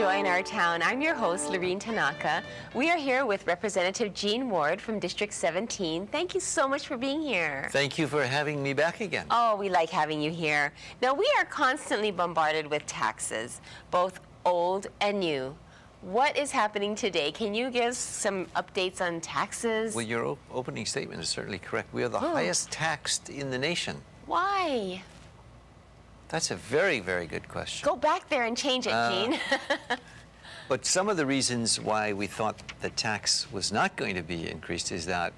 Joy in Our Town. I'm your host, Lorene Tanaka. We are here with Representative Gene Ward from District 17. Thank you so much for being here. Thank you for having me back again. Oh, we like having you here. Now, we are constantly bombarded with taxes, both old and new. What is happening today? Can you give some updates on taxes? Well, your opening statement is certainly correct. We are the highest taxed in the nation. Why? That's a very, very good question. Go back there and change it, Gene. But some of the reasons why we thought the tax was not going to be increased is that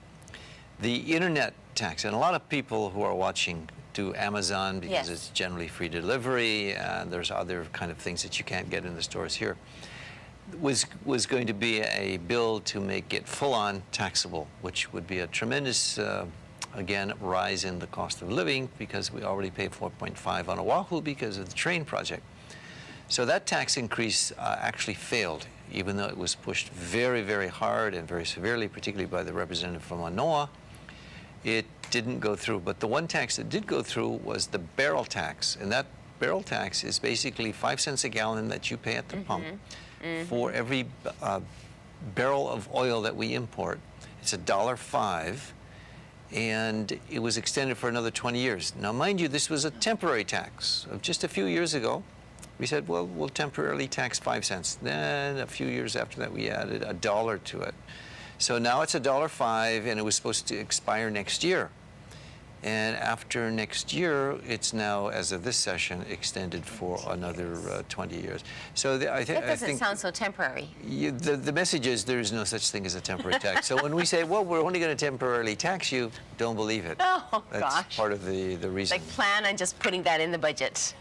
the internet tax, and a lot of people who are watching do Amazon because Yes. it's generally free delivery, and there's other kind of things that you can't get in the stores here, was going to be a bill to make it full-on taxable, which would be a tremendous again, rise in the cost of living because we already pay 4.5 on Oahu because of the train project. So that tax increase actually failed, even though it was pushed very, very hard and very severely, particularly by the representative from Manoa. It didn't go through. But the one tax that did go through was the barrel tax. And that barrel tax is basically 5 cents a gallon that you pay at the pump for every barrel of oil that we import. It's $1.05. And it was extended for another 20 years. Now, mind you, this was a temporary tax. Of just a few years ago, we said, well, we'll temporarily tax 5 cents. Then a few years after that, we added $1 to it. So now it's $1.05, and it was supposed to expire next year. And after next year, it's now, as of this session, extended for another 20 years. So I think That doesn't sound so temporary. The message is there is no such thing as a temporary tax. So when we say, well, we're only going to temporarily tax you, don't believe it. Oh, That's gosh. part of the reason. Like, plan on just putting that in the budget.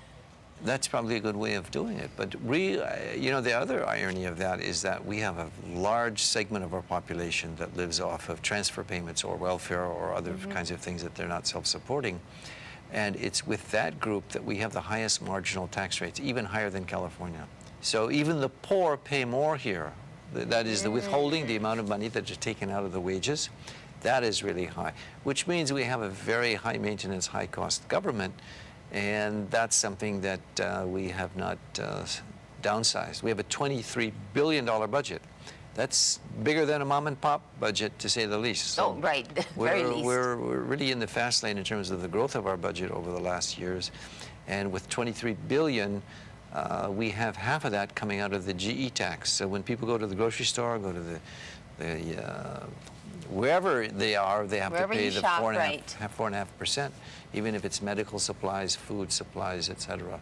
That's probably a good way of doing it. But you know, the other irony of that is that we have a large segment of our population that lives off of transfer payments or welfare or other kinds of things that they're not self-supporting. And it's with that group that we have the highest marginal tax rates, even higher than California. So even the poor pay more here. That is the withholding, the amount of money that is taken out of the wages. That is really high, which means we have a very high maintenance, high cost government. And that's something that we have not downsized. We have a $23 billion budget. That's bigger than a mom and pop budget, to say the least. So Oh, right, very least. We're really in the fast lane in terms of the growth of our budget over the last years. And with $23 billion, we have half of that coming out of the GE tax. So when people go to the grocery store, go to wherever they are, they have Wherever to pay you the shop, 4.5%, even if it's medical supplies, food supplies, etc.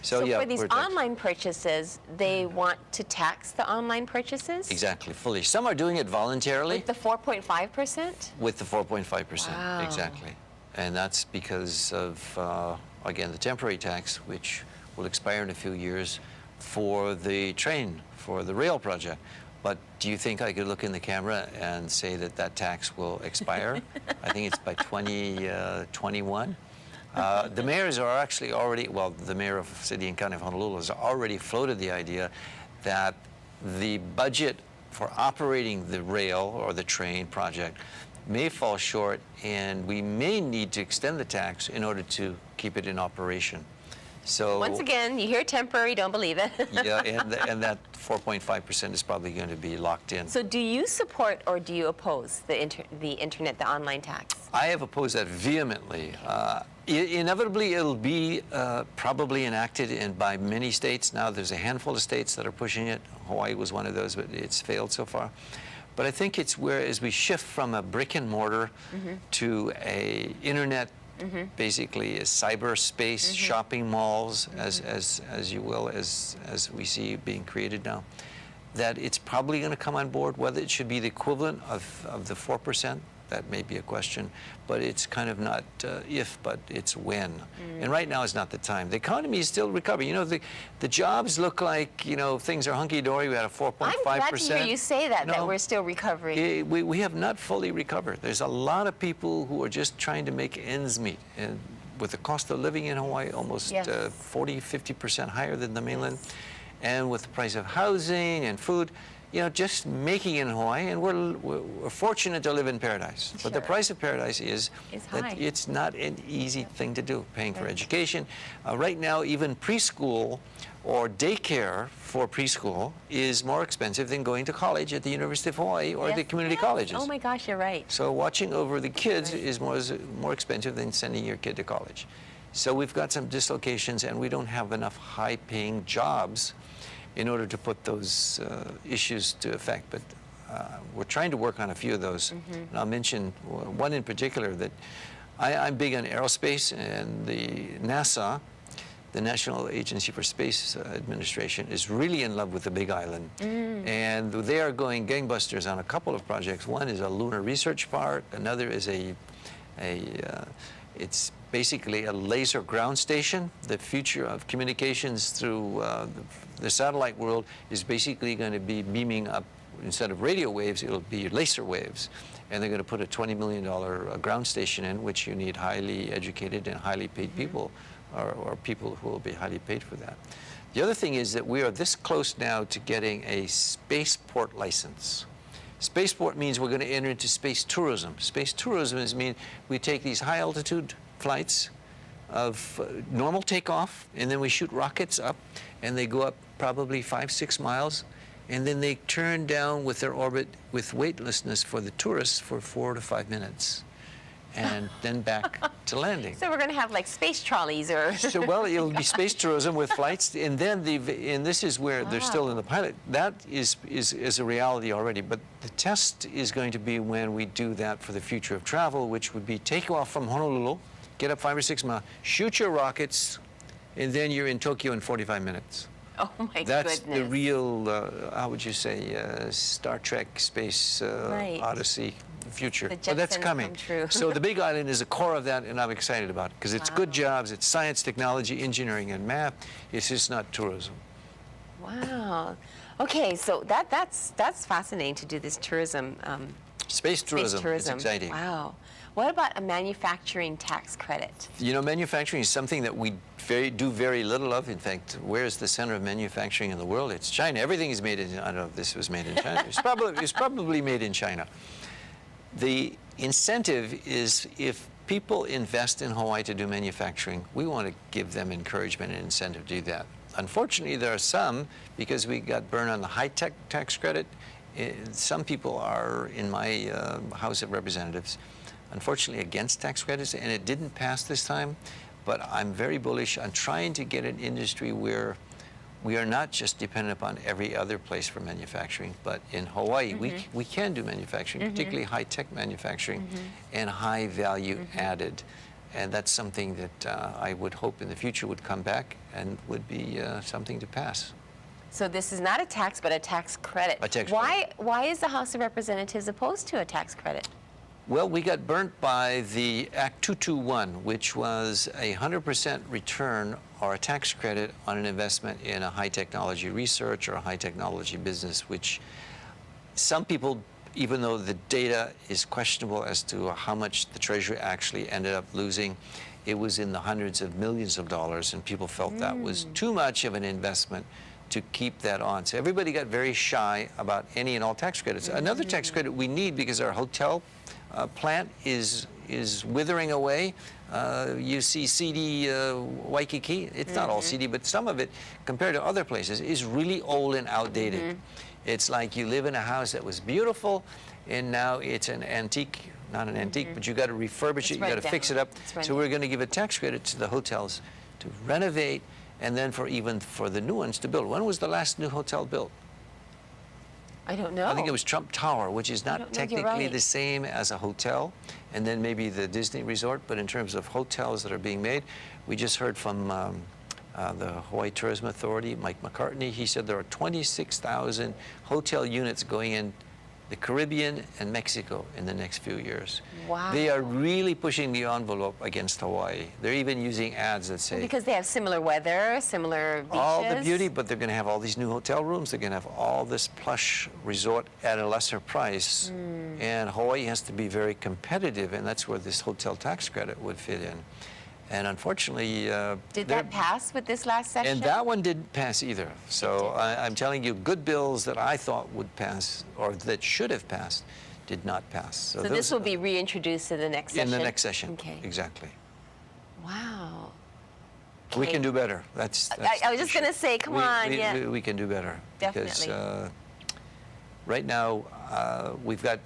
So So yeah, for these we're taxed. online purchases, they want to tax the online purchases? Exactly, fully. Some are doing it voluntarily With the 4.5%? with the 4.5%. Wow. Exactly. And that's because of, again, the temporary tax, which will expire in a few years for the train, for the rail project. But do you think I could look in the camera and say that that tax will expire? I think it's by 2021. The mayors are actually already, well, the mayor of City and County of Honolulu has already floated the idea that the budget for operating the rail or the train project may fall short, and we may need to extend the tax in order to keep it in operation. So Once again, you hear temporary, don't believe it. yeah, and that 4.5% is probably going to be locked in. So do you support or do you oppose the internet, the online tax? I have opposed that vehemently. Inevitably, it'll be probably enacted by many states. Now, there's a handful of states that are pushing it. Hawaii was one of those, but it's failed so far. But I think it's where, as we shift from a brick and mortar to a internet, basically a cyberspace, shopping malls, as you will, as we see being created now, that it's probably going to come on board. Whether it should be the equivalent of the 4%, that may be a question, but it's kind of not if, but it's when. And right now is not the time. The economy is still recovering. You know, the jobs look like, you know, things are hunky-dory. We had a 4.5%. I'm glad to hear you say that, that No. we're still recovering. We have not fully recovered. There's a lot of people who are just trying to make ends meet. And with the cost of living in Hawaii almost Yes. 40, 50% higher than the mainland, and with the price of housing and food, just making it in Hawaii, and we're fortunate to live in paradise. But the Sure. price of paradise is It's that high. it's not an easy thing to do, paying for Right. education. Right now, even preschool or daycare for preschool is more expensive than going to college at the University of Hawaii or Yes, the community yes. colleges. Oh my gosh, you're right. So watching over the kids Right. is more expensive than sending your kid to college. So we've got some dislocations, and we don't have enough high-paying jobs in order to put those issues to effect. But we're trying to work on a few of those. And I'll mention one in particular that I'm big on aerospace, and the NASA, the National Agency for Space Administration, is really in love with the Big Island. And they are going gangbusters on a couple of projects. One is a lunar research park. Another is it's basically a laser ground station. The future of communications through the satellite world is basically going to be beaming up, instead of radio waves, it'll be laser waves. And they're going to put a $20 million ground station in, which you need highly educated and highly paid people, or people who will be highly paid for that. The other thing is that we are this close now to getting a spaceport license. Spaceport means we're going to enter into space tourism. Space tourism means we take these high altitude flights of normal takeoff, and then we shoot rockets up, and they go up probably 5-6 miles, and then they turn down with their orbit with weightlessness for the tourists for 4 to 5 minutes, and then back to landing. So we're going to have like space trolleys or... So, well, it'll be space tourism with flights, and then and this is where they're still in the pilot. That is a reality already, but the test is going to be when we do that for the future of travel, which would be take off from Honolulu, get up 5 or 6 miles, shoot your rockets, and then you're in Tokyo in 45 minutes. Oh my That's goodness. the real, how would you say, Star Trek space Right. Odyssey future. The But that's Jetsons coming. come true. So the Big Island is the core of that, and I'm excited about it because it's good jobs, it's science, technology, engineering, and math. It's just not tourism. Wow. Okay, so that's fascinating to do this tourism. Space tourism, Space tourism. is exciting. Wow. What about a manufacturing tax credit? Manufacturing is something that we do very little of. In fact, where is the center of manufacturing in the world? It's China. Everything is made in, I don't know if this was made in China. It's probably made in China. The incentive is if people invest in Hawaii to do manufacturing, we want to give them encouragement and incentive to do that. Unfortunately, there are some, because we got burned on the high-tech tax credit, some people are in my House of Representatives, unfortunately, against tax credits, and it didn't pass this time. But I'm very bullish on trying to get an industry where we are not just dependent upon every other place for manufacturing, but in Hawaii, we can do manufacturing, particularly high-tech manufacturing and high-value added. And that's something that I would hope in the future would come back and would be something to pass. So this is not a tax, but a tax credit. A tax Why is the House of Representatives opposed to a tax credit? Well, we got burnt by the Act 221, which was a 100% return or a tax credit on an investment in a high technology research or a high technology business, which some people, even though the data is questionable as to how much the Treasury actually ended up losing, it was in the hundreds of millions of dollars, and people felt that was too much of an investment to keep that on. So everybody got very shy about any and all tax credits. Another tax credit we need because our hotel plant is withering away. You see CD Waikiki. It's not all CD, but some of it, compared to other places, is really old and outdated. It's like you live in a house that was beautiful, and now it's an antique. Not an antique, but you got to refurbish it. You got to fix it up. So we're going to give a tax credit to the hotels to renovate, and then for the new ones to build. When was the last new hotel built? I don't know. I think it was Trump Tower, which is not technically the same as a hotel, and then maybe the Disney Resort, but in terms of hotels that are being made, we just heard from the Hawaii Tourism Authority, Mike McCartney. He said there are 26,000 hotel units going in the Caribbean and Mexico in the next few years. Wow. They are really pushing the envelope against Hawaii. They're even using ads that say, because they have similar weather, similar beaches. all the beauty, but they're going to have all these new hotel rooms. They're going to have all this plush resort at a lesser price. And Hawaii has to be very competitive, and that's where this hotel tax credit would fit in. And unfortunately, Did they're- that pass with this last session? and that one didn't pass either. So didn't. I'm telling you, good bills that I thought would pass or that should have passed did not pass. So those- this will be reintroduced in the next session? in the next session. Okay. Exactly. Wow. We Okay. can do better. That's I was the just issue. going to say, come on, yeah. We can do better. Definitely. Because right now we've got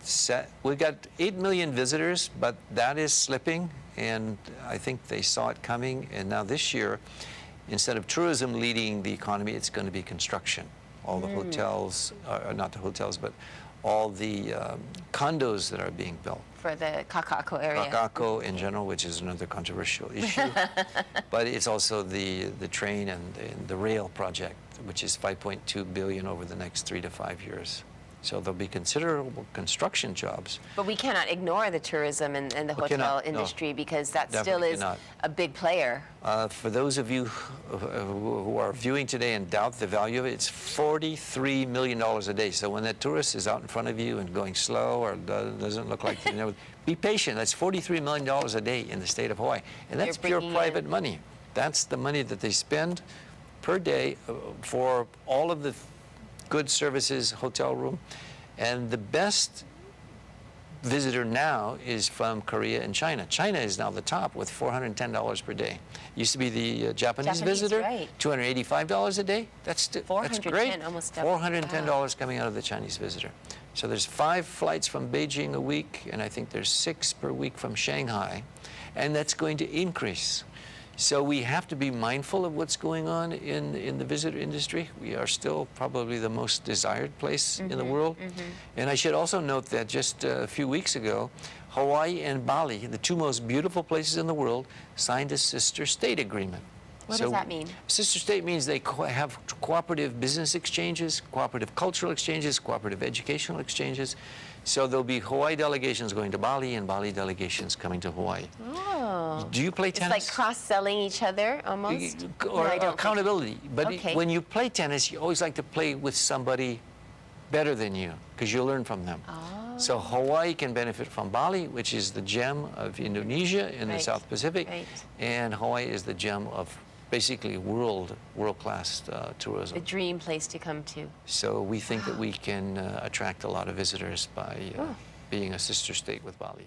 8 million visitors, but that is slipping, and I think they saw it coming. And now this year, instead of tourism leading the economy, it's going to be construction. All the hotels, not the hotels, but all the condos that are being built. For the Kaka'ako area. Kaka'ako in general, which is another controversial issue. But it's also the train and the rail project, which is $5.2 billion over the next 3 to 5 years. So there'll be considerable construction jobs. But we cannot ignore the tourism and the We hotel cannot, no. industry because that still Definitely is cannot. a big player. For those of you who are viewing today and doubt the value of it, it's $43 million a day. So when that tourist is out in front of you and going slow or doesn't look like, be patient. That's $43 million a day in the state of Hawaii. And that's They're pure bringing private in- money. That's the money that they spend per day for all of the good services, hotel room. And the best visitor now is from Korea and China. China is now the top with $410 per day. Used to be the Japanese visitor, right. $285 a day. That's great. $410, almost double. $410 coming out of the Chinese visitor. So there's 5 flights from Beijing a week, and I think there's 6 per week from Shanghai, and that's going to increase. So we have to be mindful of what's going on in the visitor industry. We are still probably the most desired place in the world. And I should also note that just a few weeks ago, Hawaii and Bali, the 2 most beautiful places in the world, signed a sister state agreement. What does that mean? Sister state means they have cooperative business exchanges, cooperative cultural exchanges, cooperative educational exchanges. So there'll be Hawaii delegations going to Bali and Bali delegations coming to Hawaii. Oh. Do you play It's tennis? like cross-selling each other almost? Or No, I don't think- accountability. But Okay. when you play tennis, you always like to play with somebody better than you because you learn from them. Oh. So Hawaii can benefit from Bali, which is the gem of Indonesia in the Right. South Pacific, Right. and Hawaii is the gem of basically world-class tourism. The dream place to come to. So we think that we can attract a lot of visitors by being a sister state with Bali.